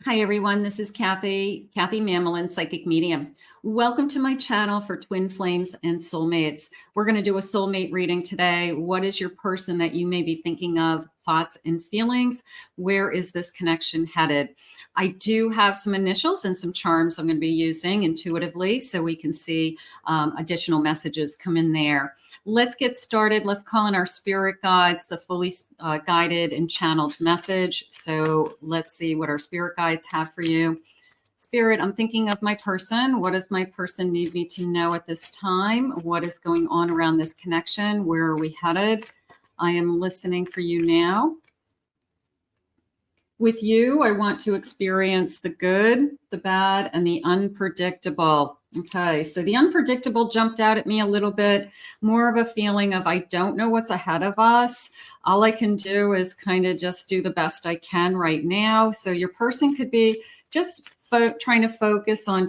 Hi, everyone. This is Kathy Mamelin, Psychic Medium. Welcome to my channel for Twin Flames and Soulmates. We're going to do a soulmate reading today. What is your person that you may be thinking of? Thoughts and feelings? Where is this connection headed? I do have some initials and some charms I'm going to be using intuitively so we can see additional messages come in there. Let's get started. Let's call in our spirit guides, the fully guided and channeled message. So let's see what our spirit guides have for you. Spirit, I'm thinking of my person. What does my person need me to know at this time? What is going on around this connection? Where are we headed? I am listening for you now. With you, I want to experience the good, the bad, and the unpredictable. Okay, so the unpredictable jumped out at me a little bit, more of a feeling of I don't know what's ahead of us. All I can do is kind of just do the best I can right now. So your person could be just trying to focus on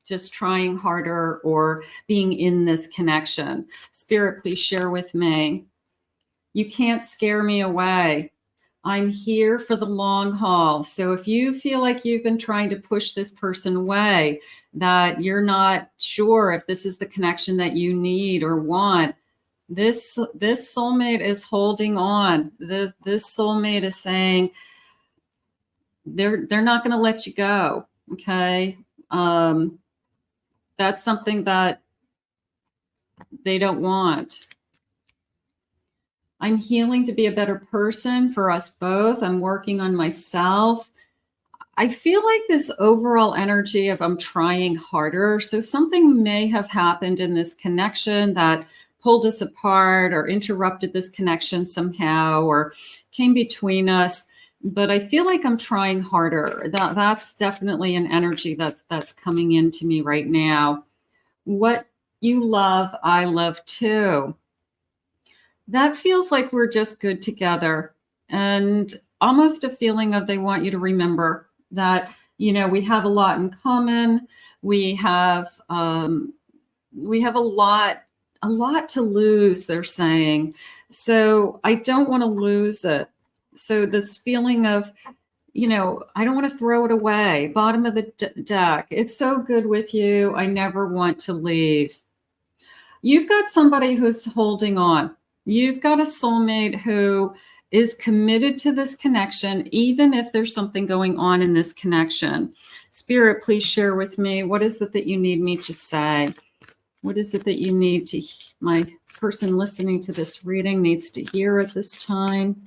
just trying harder or being in this connection. Spirit, please share with me. You can't scare me away. I'm here for the long haul. So if you feel like you've been trying to push this person away, that you're not sure if this is the connection that you need or want, this soulmate is holding on. This soulmate is saying they're not going to let you go. Okay. That's something that they don't want. I'm healing to be a better person for us both. I'm working on myself. I feel like this overall energy of I'm trying harder. So something may have happened in this connection that pulled us apart or interrupted this connection somehow or came between us. But I feel like I'm trying harder. That's definitely an energy that's coming into me right now. What you love, I love too. That feels like we're just good together, and almost a feeling of they want you to remember that, you know, we have a lot in common. We have a lot to lose, they're saying. So I don't want to lose it. So this feeling of, you know, I don't want to throw it away. Bottom of the deck. It's so good with you. I never want to leave. You've got somebody who's holding on. You've got a soulmate who is committed to this connection, even if there's something going on in this connection. Spirit, please share with me. What is it that you need me to say? What is it that you need to, my person listening to this reading needs to hear at this time?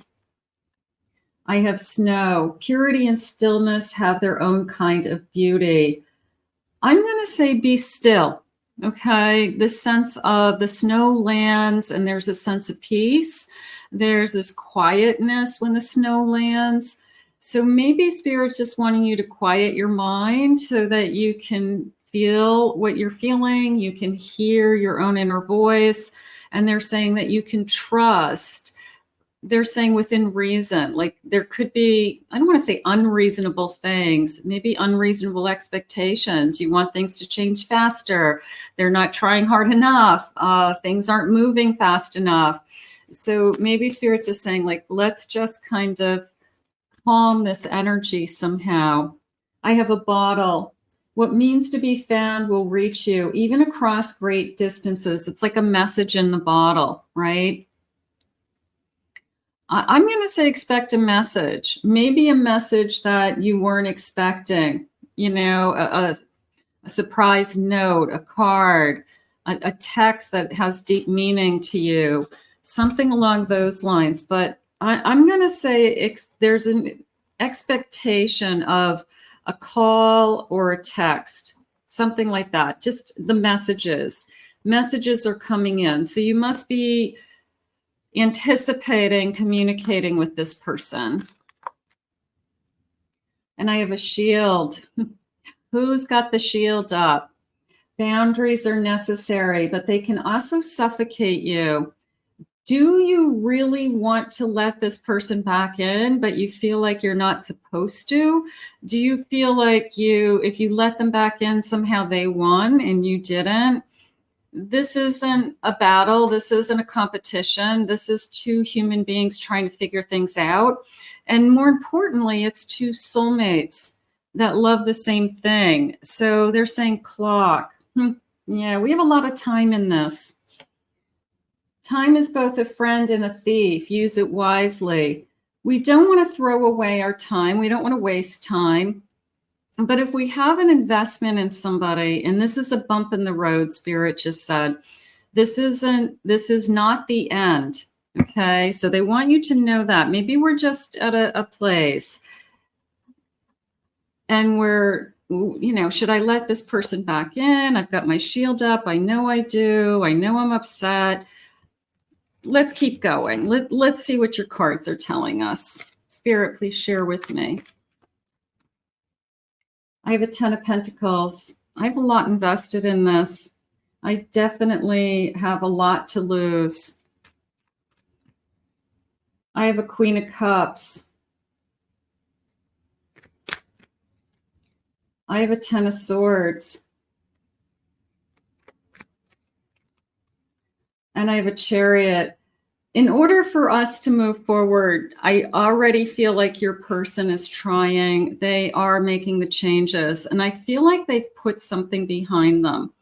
I have snow. Purity and stillness have their own kind of beauty. I'm going to say be still. Okay, the sense of the snow lands and there's a sense of peace. There's this quietness when the snow lands. So maybe Spirit's just wanting you to quiet your mind so that you can feel what you're feeling. You can hear your own inner voice. And they're saying that you can trust. They're saying within reason, like there could be, I don't want to say unreasonable things, maybe unreasonable expectations. You want things to change faster. They're not trying hard enough. Things aren't moving fast enough. So maybe Spirit's just saying, like, let's just kind of calm this energy somehow. I have a bottle. What means to be found will reach you, even across great distances. It's like a message in the bottle, right? I'm going to say expect a message, maybe a message that you weren't expecting, you know, a surprise note, a card, a text that has deep meaning to you, something along those lines. But I'm going to say there's an expectation of a call or a text, something like that. Just the messages are coming in. So you must be anticipating communicating with this person. And I have a shield. Who's got the shield up? Boundaries are necessary, but they can also suffocate you. Do you really want to let this person back in, but you feel like you're not supposed to? Do you feel like if you let them back in, somehow they won and you didn't? this isn't a battle. This isn't a competition. This is two human beings trying to figure things out. And more importantly, it's two soulmates that love the same thing. So they're saying clock. Yeah, we have a lot of time in this. Time is both a friend and a thief. Use it wisely. We don't want to throw away our time. We don't want to waste time. But if we have an investment in somebody, and this is a bump in the road, Spirit just said, this is not the end. Okay. So they want you to know that. Maybe we're just at a place and we're, should I let this person back in? I've got my shield up. I know I do. I know I'm upset. Let's keep going. Let's see what your cards are telling us. Spirit, please share with me. I have a 10 of Pentacles. I have a lot invested in this. I definitely have a lot to lose. I have a Queen of Cups. I have a 10 of Swords. And I have a Chariot. In order for us to move forward, I already feel like your person is trying. They are making the changes. And I feel like they've put something behind them.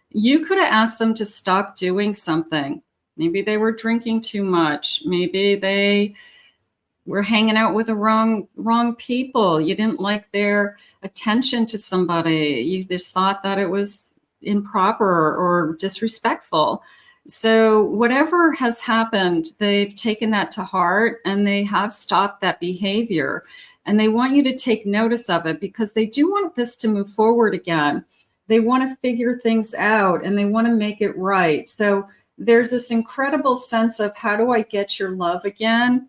You could have asked them to stop doing something. Maybe they were drinking too much. Maybe they were hanging out with the wrong people. You didn't like their attention to somebody. You just thought that it was improper or disrespectful. So whatever has happened, they've taken that to heart and they have stopped that behavior. And they want you to take notice of it because they do want this to move forward again. They want to figure things out and they want to make it right. So there's this incredible sense of, how do I get your love again?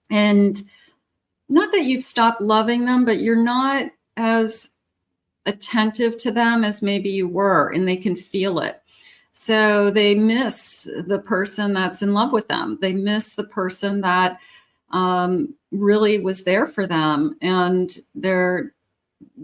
And not that you've stopped loving them, but you're not as attentive to them as maybe you were, and they can feel it. So they miss the person that's in love with them. They miss the person that really was there for them. And they're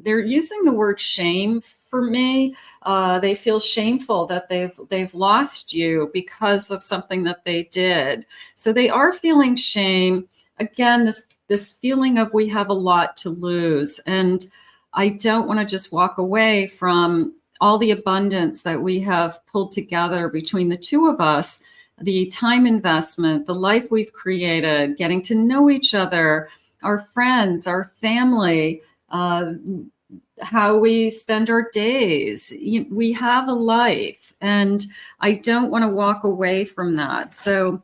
using the word shame for me. They feel shameful that they've lost you because of something that they did. So they are feeling shame. Again, this feeling of, we have a lot to lose. And I don't want to just walk away from all the abundance that we have pulled together between the two of us, the time investment, the life we've created, getting to know each other, our friends, our family, how we spend our days. We have a life, and I don't want to walk away from that. So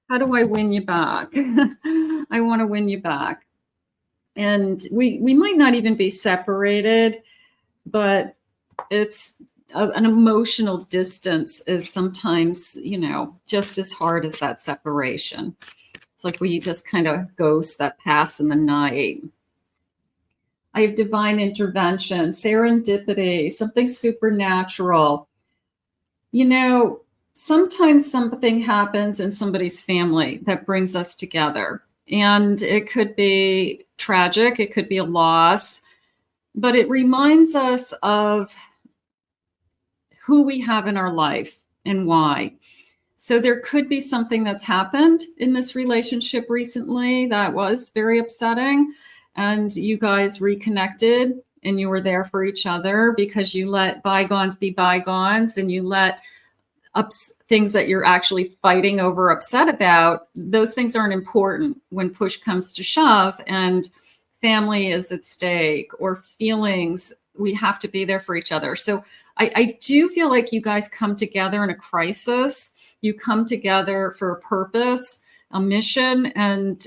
how do I win you back? I want to win you back. And we might not even be separated, but it's an emotional distance is sometimes, just as hard as that separation. It's like we just kind of ghosts that pass in the night. I have divine intervention, serendipity, something supernatural. Sometimes something happens in somebody's family that brings us together. And it could be tragic, it could be a loss, but it reminds us of who we have in our life and why. So there could be something that's happened in this relationship recently that was very upsetting, and you guys reconnected and you were there for each other because you let bygones be bygones, and you let things that you're actually fighting over, upset about, those things aren't important when push comes to shove and family is at stake or feelings. We have to be there for each other. So I do feel like you guys come together in a crisis. You come together for a purpose, a mission, and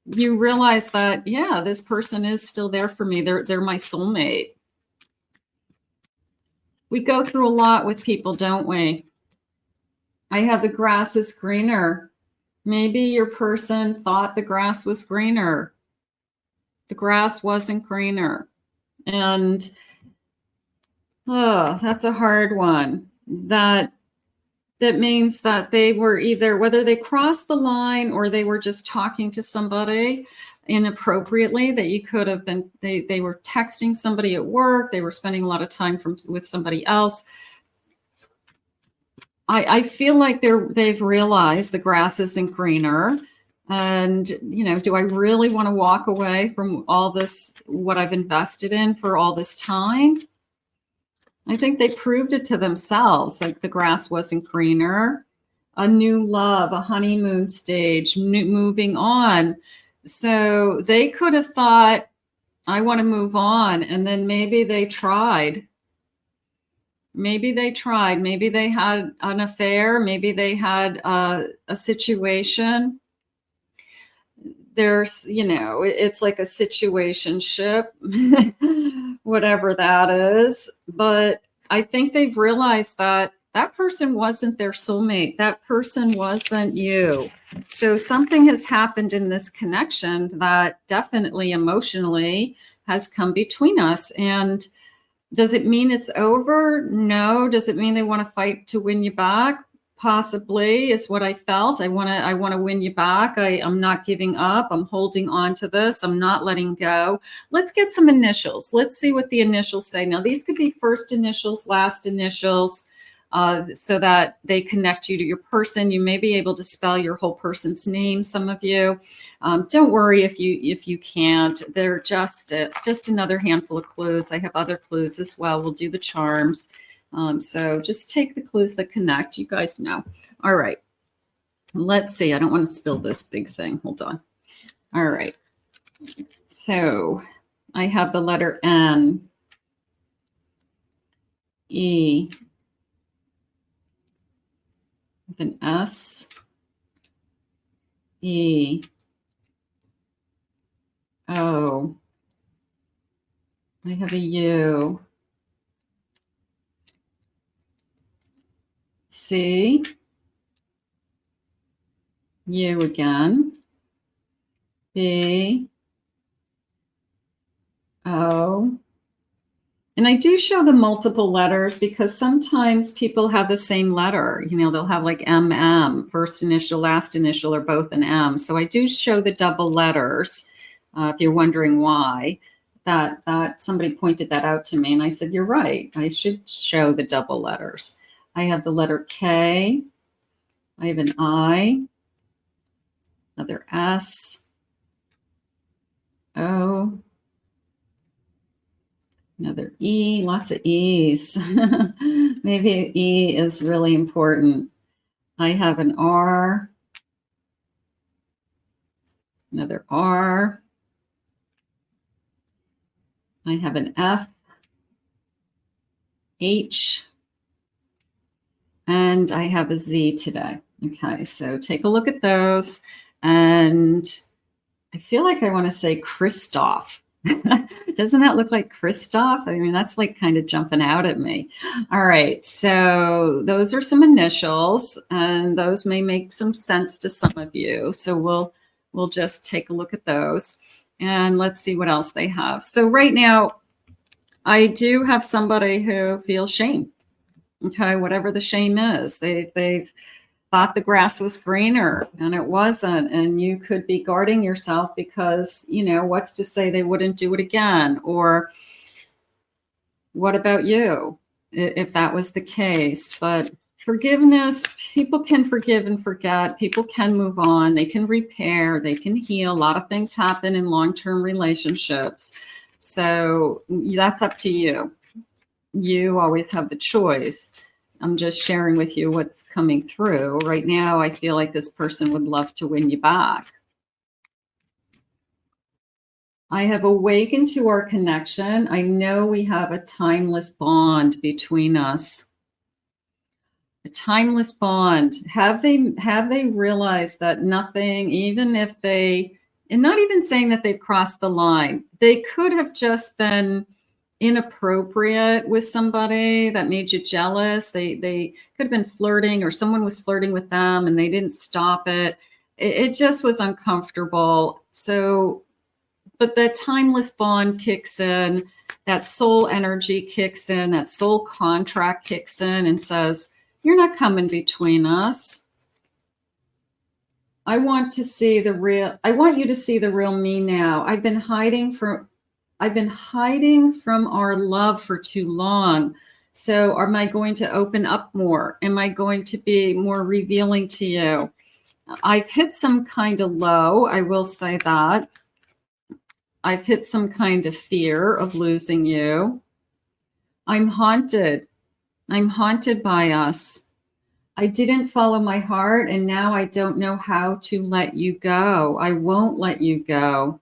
you realize that, yeah, this person is still there for me. They're my soulmate. We go through a lot with people, don't we? I have the grass is greener. Maybe your person thought the grass was greener. The grass wasn't greener. And that's a hard one. That means that they were either, whether they crossed the line or they were just talking to somebody inappropriately, that you could have been, they were texting somebody at work, they were spending a lot of time with somebody else. I feel like they've realized the grass isn't greener. And, you know, do I really want to walk away from all this, what I've invested in for all this time? I think they proved it to themselves, like the grass wasn't greener. A new love, a honeymoon stage, moving on. So they could have thought, I want to move on. And then maybe they tried. Maybe they tried. Maybe they had an affair. Maybe they had a situation. There's, you know, it's like a situationship, whatever that is. But I think they've realized that that person wasn't their soulmate. That person wasn't you. So something has happened in this connection that definitely emotionally has come between us. And does it mean it's over? No. Does it mean they want to fight to win you back? Possibly is what I felt. I want to win you back. I'm not giving up. I'm holding on to this. I'm not letting go. Let's get some initials. Let's see what the initials say. Now, these could be first initials, last initials, so that they connect you to your person. You may be able to spell your whole person's name, some of you. Don't worry if you can't. They're just another handful of clues. I have other clues as well. We'll do the charms. So just take the clues that connect. You guys know. All right. Let's see. I don't want to spill this big thing. Hold on. All right. So I have the letter N, E, with an S, E, O. I have a U. C, U again, B, O. And I do show the multiple letters because sometimes people have the same letter. You know, they'll have like MM, first initial, last initial, or both an M. So I do show the double letters. If you're wondering why, that somebody pointed that out to me. And I said, you're right. I should show the double letters. I have the letter K, I have an I, another S, O, another E, lots of E's. Maybe E is really important. I have an R, another R. I have an F, H, and I have a Z today. Okay, so take a look at those. And I feel like I want to say Christoph. Doesn't that look like Christoph? I mean, that's like kind of jumping out at me. All right, so those are some initials, and those may make some sense to some of you. So we'll just take a look at those, and let's see what else they have. So right now, I do have somebody who feels shame. Okay, whatever the shame is, they've thought the grass was greener and it wasn't, and you could be guarding yourself because, you know, what's to say they wouldn't do it again? Or what about you if that was the case? But forgiveness, people can forgive and forget. People can move on. They can repair. They can heal. A lot of things happen in long-term relationships. So that's up to you. You always have the choice. I'm just sharing with you what's coming through. Right now, I feel like this person would love to win you back. I have awakened to our connection. I know we have a timeless bond between us. A timeless bond. Have they realized that nothing, even if they, and not even saying that they've crossed the line, they could have just been inappropriate with somebody that made you jealous. They could have been flirting, or someone was flirting with them and they didn't stop it. It just was uncomfortable. So, but that timeless bond kicks in, that soul energy kicks in, that soul contract kicks in and says, you're not coming between us. I want you to see the real me now. I've been hiding from our love for too long. So am I going to open up more? Am I going to be more revealing to you? I've hit some kind of low, I will say that. I've hit some kind of fear of losing you. I'm haunted. I'm haunted by us. I didn't follow my heart, and now I don't know how to let you go. I won't let you go.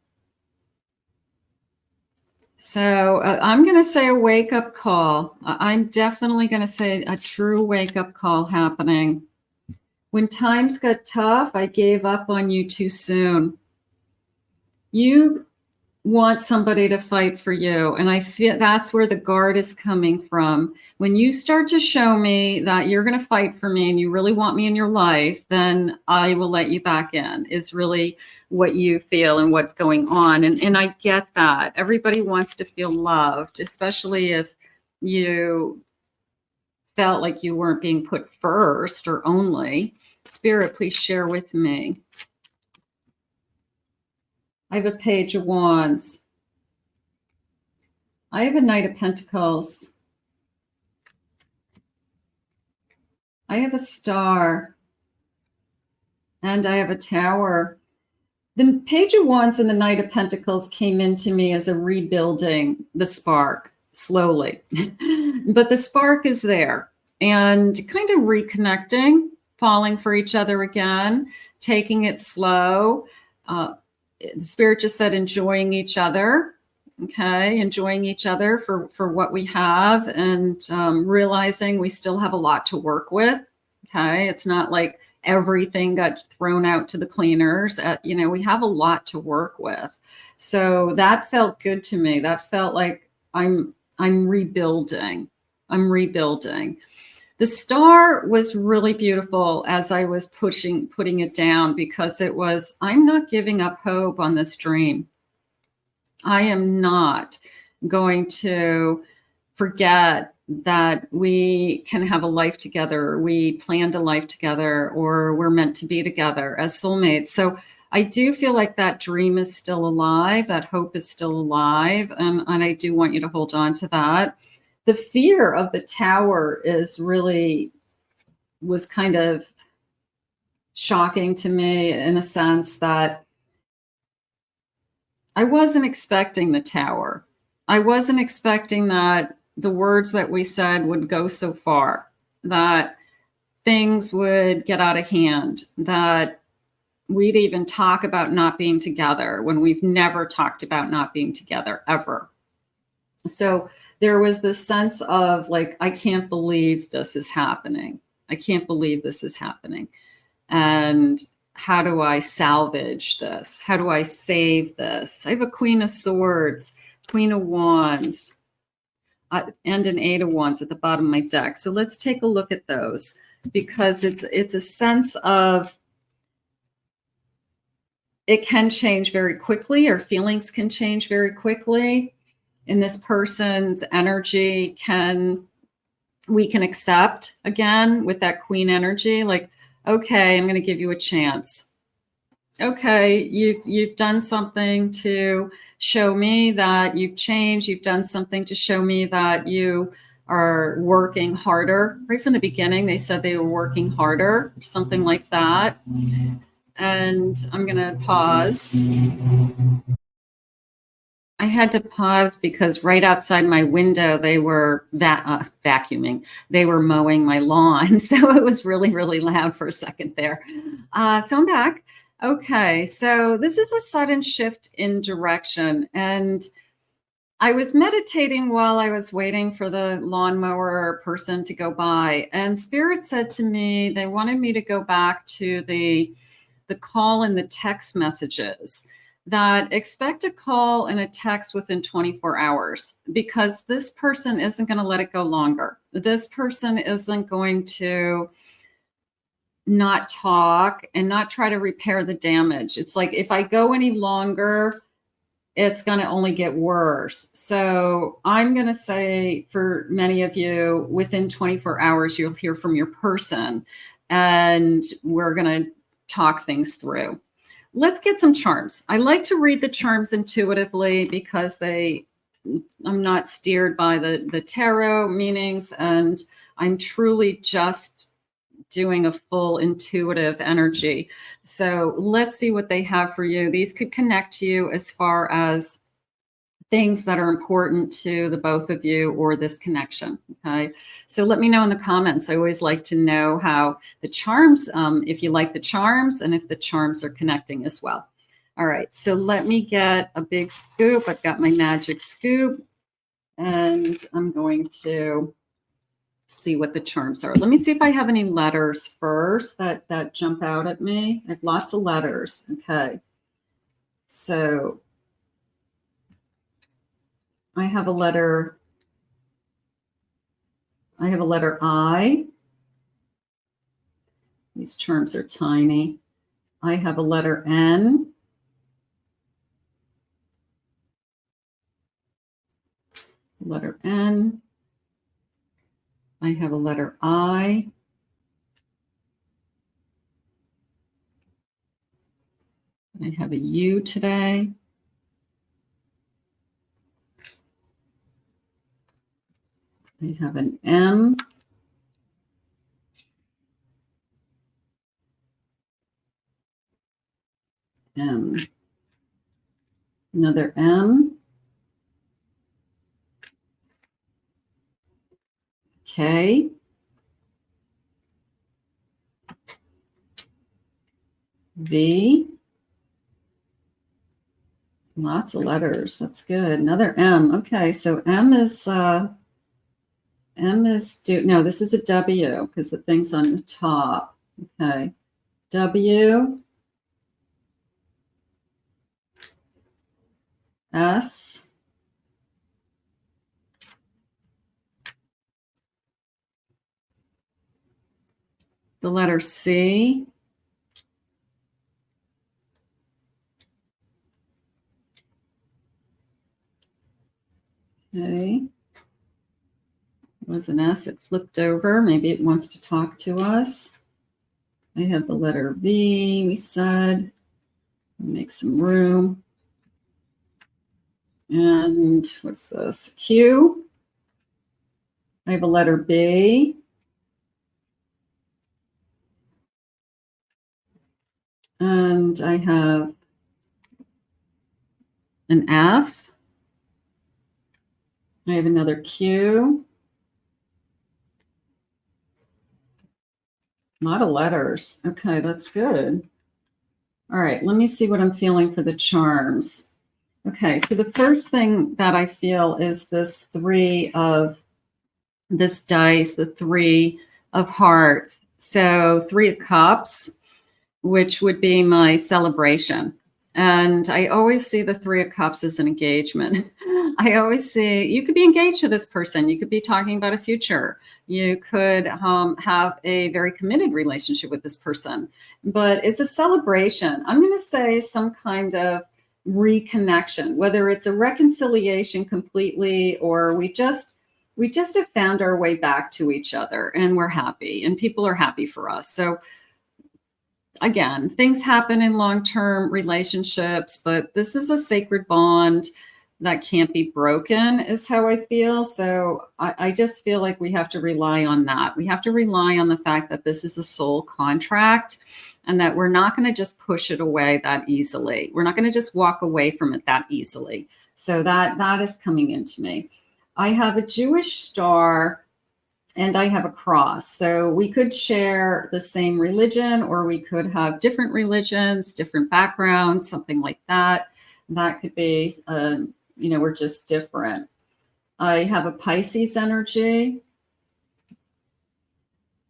So I'm going to say a wake-up call. I'm definitely going to say a true wake-up call happening. When times got tough, I gave up on you too soon. You want somebody to fight for you, and I feel that's where the guard is coming from. When you start to show me that you're going to fight for me and you really want me in your life, then I will let you back in, is really what you feel and what's going on. And I get that. Everybody wants to feel loved, especially if you felt like you weren't being put first or only. Spirit, please share with me. I have a Page of Wands. I have a Knight of Pentacles. I have a Star. And I have a Tower. The Page of Wands and the Knight of Pentacles came into me as a rebuilding the spark slowly. But the spark is there and kind of reconnecting, falling for each other again, taking it slow. The Spirit just said enjoying each other, okay? Enjoying each other for what we have, and realizing we still have a lot to work with, okay? It's not like everything got thrown out to the cleaners. We have a lot to work with. So that felt good to me. That felt like I'm rebuilding. I'm rebuilding. The Star was really beautiful as I was putting it down, because it was, I'm not giving up hope on this dream. I am not going to forget that we can have a life together. We planned a life together, or we're meant to be together as soulmates. So I do feel like that dream is still alive. That hope is still alive. And I do want you to hold on to that. The fear of the Tower was kind of shocking to me, in a sense that I wasn't expecting the Tower. I wasn't expecting that the words that we said would go so far, that things would get out of hand, that we'd even talk about not being together when we've never talked about not being together ever. So there was this sense of like, I can't believe this is happening. I can't believe this is happening. And how do I salvage this? How do I save this? I have a Queen of Swords, Queen of Wands, and an Eight of Wands at the bottom of my deck. So let's take a look at those, because it's a sense of, it can change very quickly, or feelings can change very quickly. In this person's energy, we can accept again with that Queen energy, like, okay, I'm going to give you a chance. Okay, you've done something to show me that you've changed. You've done something to show me that you are working harder. Right from the beginning, they said they were working harder, something like that. And I'm going to pause. I had to pause because right outside my window, they were vacuuming. They were mowing my lawn. So it was really, really loud for a second there. So I'm back. Okay, so this is a sudden shift in direction. And I was meditating while I was waiting for the lawnmower person to go by. And Spirit said to me, they wanted me to go back to the call and the text messages, that expect a call and a text within 24 hours, because this person isn't going to let it go longer. This person isn't going to not talk and not try to repair the damage. It's like, if I go any longer, it's going to only get worse. So I'm going to say, for many of you, within 24 hours, you'll hear from your person, and we're going to talk things through. Let's get some charms. I like to read the charms intuitively because they I'm not steered by the tarot meanings, and I'm truly just doing a full intuitive energy. So let's see what they have for you. These could connect to you as far as things that are important to the both of you or this connection. Okay. So let me know in the comments. I always like to know how the charms, if you like the charms and if the charms are connecting as well. All right. So let me get a big scoop. I've got my magic scoop and I'm going to see what the charms are. Let me see if I have any letters first that jump out at me. I have lots of letters. Okay. So I have a letter I. These charms are tiny. I have a letter N. Letter N. I have a letter I. I have a U today. I have an M. M. Another M. K. V. Lots of letters. That's good. Another M. Okay, so M is no, this is a W because the thing's on the top. Okay. W. S. The letter C. Okay. It was an S. It flipped over. Maybe it wants to talk to us. I have the letter V, we said. Make some room. And what's this? Q. I have a letter B. And I have an F. I have another Q. A lot of letters. Okay, that's good. All right, let me see what I'm feeling for the charms. Okay, so the first thing that I feel is this three of this dice, the Three of Hearts. So Three of Cups, which would be my celebration. And I always see the Three of Cups as an engagement. I always see you could be engaged to this person. You could be talking about a future. You could have a very committed relationship with this person. But it's a celebration. I'm going to say some kind of reconnection, whether it's a reconciliation completely or we just have found our way back to each other and we're happy and people are happy for us. So again, things happen in long-term relationships, but this is a sacred bond that can't be broken is how I feel. So I just feel like we have to rely on that. We have to rely on the fact that this is a soul contract and that we're not going to just push it away that easily. We're not going to just walk away from it that easily. So that is coming into me. I have a Jewish star and I have a cross. So we could share the same religion or we could have different religions, different backgrounds, something like that. That could be, we're just different. I have a Pisces energy.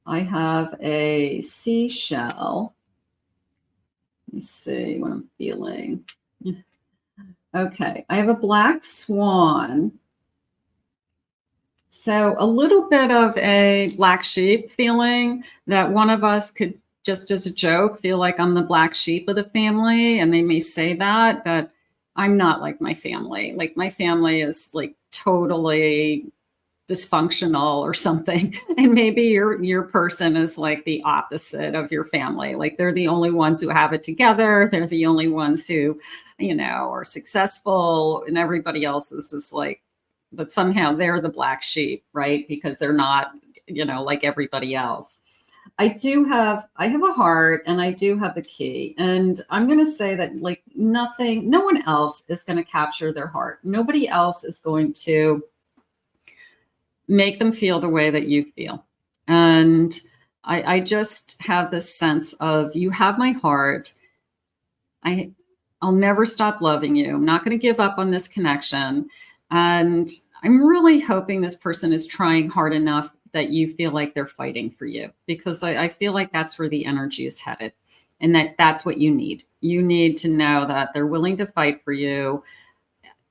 I have a seashell. Let me see what I'm feeling. Okay, I have a black swan. So a little bit of a black sheep feeling that one of us could just as a joke feel like I'm the black sheep of the family. And they may say that, but I'm not like my family. Like my family is like totally dysfunctional or something. And maybe your person is like the opposite of your family. Like they're the only ones who have it together. They're the only ones who, are successful and everybody else is just like but somehow they're the black sheep, right? Because they're not, like everybody else. I have a heart and I do have the key. And I'm going to say that like no one else is going to capture their heart. Nobody else is going to make them feel the way that you feel. And I just have this sense of, you have my heart. I'll never stop loving you. I'm not going to give up on this connection. And I'm really hoping this person is trying hard enough that you feel like they're fighting for you, because I feel like that's where the energy is headed, and that's what you need. You need to know that they're willing to fight for you,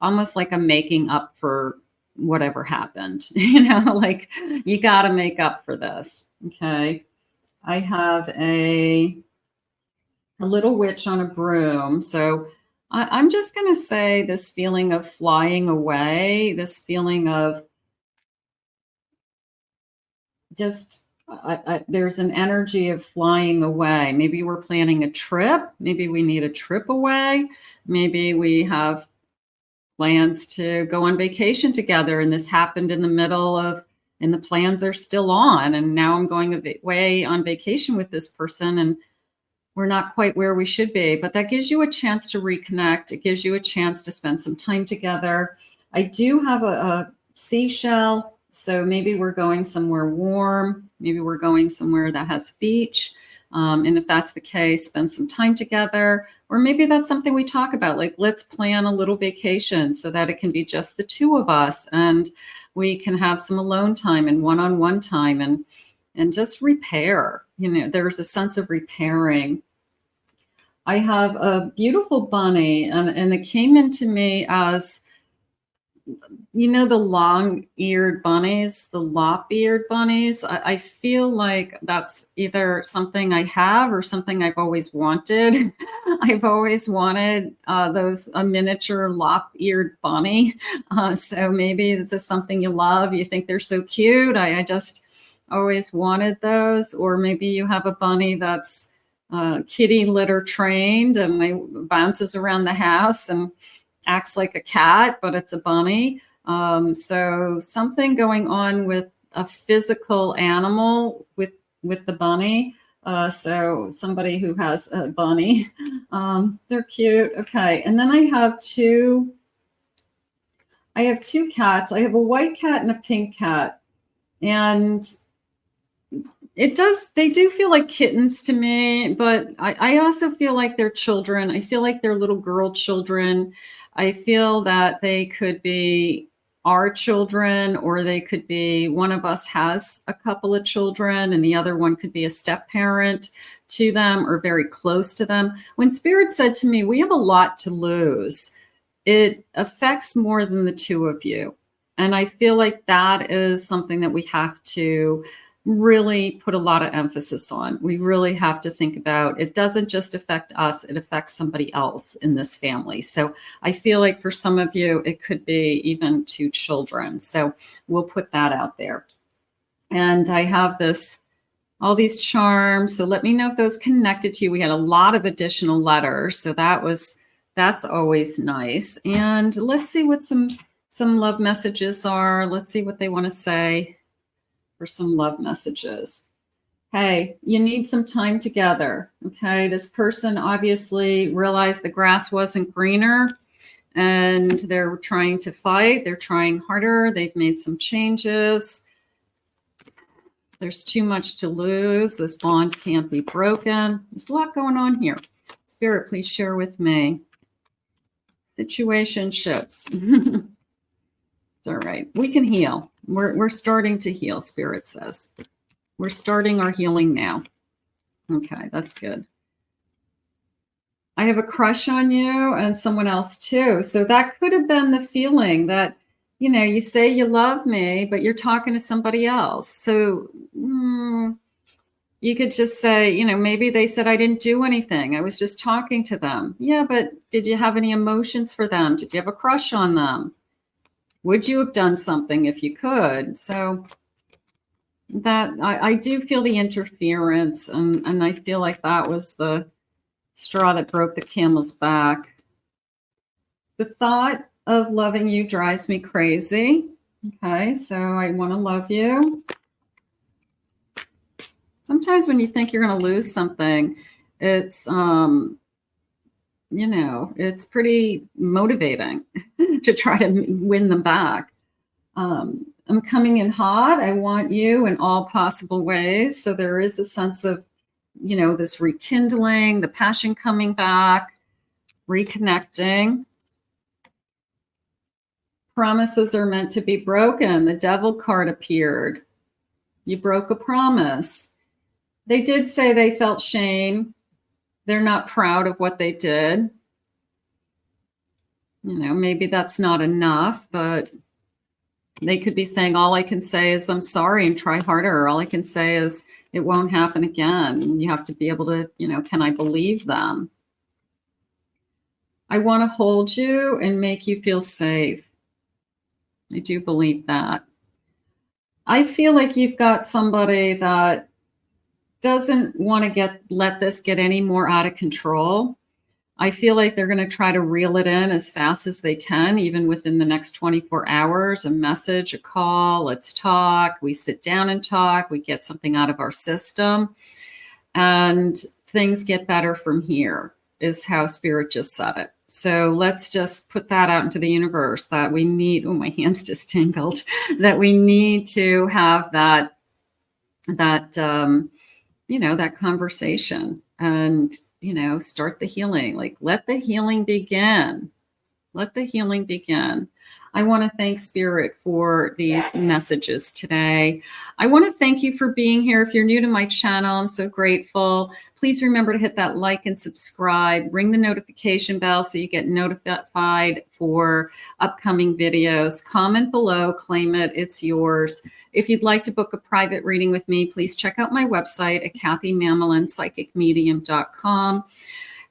almost like a making up for whatever happened. Like you got to make up for this. Okay. I have a little witch on a broom. So I'm just going to say this feeling of flying away, this feeling of just, there's an energy of flying away. Maybe we're planning a trip. Maybe we need a trip away. Maybe we have plans to go on vacation together, and this happened in the middle of, and the plans are still on. And now I'm going away on vacation with this person, and we're not quite where we should be, but that gives you a chance to reconnect. It gives you a chance to spend some time together. I do have a seashell. So maybe we're going somewhere warm. Maybe we're going somewhere that has beach. And if that's the case, spend some time together. Or maybe that's something we talk about, like let's plan a little vacation so that it can be just the two of us, and we can have some alone time and one-on-one time and just repair. There's a sense of repairing. I have a beautiful bunny, and it came into me as, the long-eared bunnies, the lop-eared bunnies. I feel like that's either something I have or something I've always wanted. I've always wanted a miniature lop-eared bunny. So maybe this is something you love. You think they're so cute. I just always wanted those. Or maybe you have a bunny that's kitty litter trained and they bounces around the house and acts like a cat, but it's a bunny. So something going on with a physical animal with the bunny. So somebody who has a bunny, they're cute. Okay. And then I have two cats. I have a white cat and a pink cat. And they do feel like kittens to me, but I also feel like they're children. I feel like they're little girl children. I feel that they could be our children, or they could be, one of us has a couple of children and the other one could be a step parent to them or very close to them. When Spirit said to me, we have a lot to lose, it affects more than the two of you. And I feel like that is something that we have to really put a lot of emphasis on. We really have to think about, it doesn't just affect us, it affects somebody else in this family. So I feel like for some of you, it could be even two children. So we'll put that out there. And I have all these charms. So let me know if those connected to you. We had a lot of additional letters. So that's always nice. And let's see what some love messages are. Let's see what they want to say for some love messages. Hey, you need some time together. Okay. This person obviously realized the grass wasn't greener and they're trying to fight. They're trying harder. They've made some changes. There's too much to lose. This bond can't be broken. There's a lot going on here. Spirit, please share with me. Situationships. It's all right. We can heal. We're starting to heal, Spirit says. We're starting our healing now. Okay, that's good. I have a crush on you and someone else too. So that could have been the feeling that, you say you love me, but you're talking to somebody else. So you could just say, maybe they said I didn't do anything. I was just talking to them. Yeah, but did you have any emotions for them? Did you have a crush on them? Would you have done something if you could? So that I do feel the interference, and I feel like that was the straw that broke the camel's back. The thought of loving you drives me crazy. Okay, so I want to love you. Sometimes when you think you're going to lose something, it's, it's pretty motivating to try to win them back. I'm coming in hot. I want you in all possible ways. So there is a sense of, this rekindling, the passion coming back, reconnecting. Promises are meant to be broken. The Devil card appeared. You broke a promise. They did say they felt shame. They're not proud of what they did. Maybe that's not enough, but they could be saying, all I can say is I'm sorry and try harder. All I can say is it won't happen again. You have to be able to, can I believe them? I want to hold you and make you feel safe. I do believe that. I feel like you've got somebody that doesn't want to let this get any more out of control. I feel like they're going to try to reel it in as fast as they can, even within the next 24 hours, a message, a call, let's talk. We sit down and talk. We get something out of our system and things get better from here, is how Spirit just said it. So let's just put that out into the universe that we need. Oh, my hands just tingled. That we need to have that conversation and, start the healing. Like, let the healing begin. Let the healing begin. I want to thank Spirit for these messages today. I want to thank you for being here. If you're new to my channel, I'm so grateful. Please remember to hit that like and subscribe. Ring the notification bell so you get notified for upcoming videos. Comment below, claim it, it's yours. If you'd like to book a private reading with me, please check out my website at KathyMammelin.psychicmedium.com.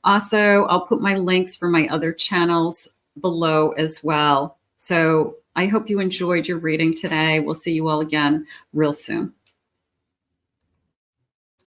Also, I'll put my links for my other channels below as well. So I hope you enjoyed your reading today. We'll see you all again real soon.